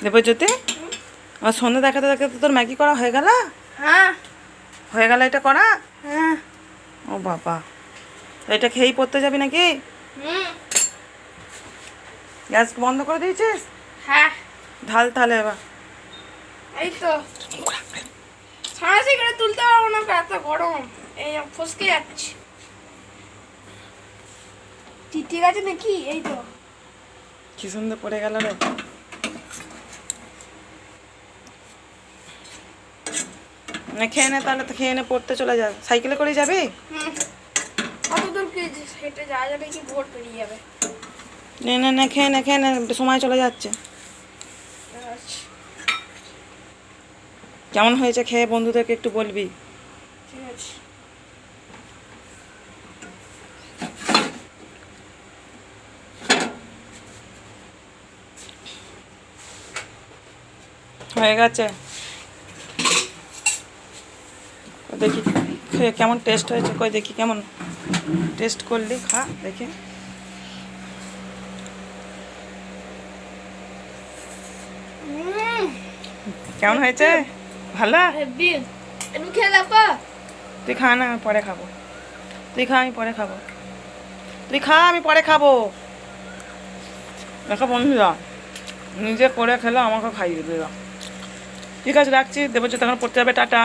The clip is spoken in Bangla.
দেবজ্যোতি, আর সন্ধ্যে দেখাতে দেখাতে তোর ম্যাগি করা হয়ে গেল? হ্যাঁ হয়ে গেল এটা করা? হ্যাঁ। ও বাবা, তো এটা খেয়েই পড়তে যাবি নাকি? গ্যাস বন্ধ করে দিয়েছিস? হ্যাঁ ঢাল তাহলে এবার। এই তো সাঁড়াশি করে তুলতে পারবো না, এত গরম, এই ফসকে যাচ্ছি। ঠিক আছে নাকি? এই তো কি সুন্দর পড়ে গেল রে। না খেয়ে নে তাহলে, তো খেয়ে নে পড়তে চলে যা। সাইকেলে করে যাবি? কত দূর কি হেঁটে যাওয়া যাবে, কি ভোর পেরিয়ে যাবে। নে নে নে খেয়ে নে, খেয়ে নে, একটু সময় চলে যাচ্ছে। কেমন হয়েছে খেয়ে বন্ধুদেরকে একটু বলবি। ঠিক আছে। হয়ে গেছে, দেখি খেয়ে কেমন টেস্ট হয়েছে, কই দেখি কেমন টেস্ট করলি, খা দেখি। কেমন হয়েছে? ভালো? একটু খেয়ে দেখো। তুই খা না, আমি পরে খাবো। তুই খা, আমি পরে খাবো। তুই খা, আমি পরে খাবো। দেখো বন্ধুরা, নিজে করে খেলো, আমাকে খাইয়ে দিল। ঠিক আছে, রাখছি। দেবজ্যোতি এখন পড়তে যাবে, টাটা।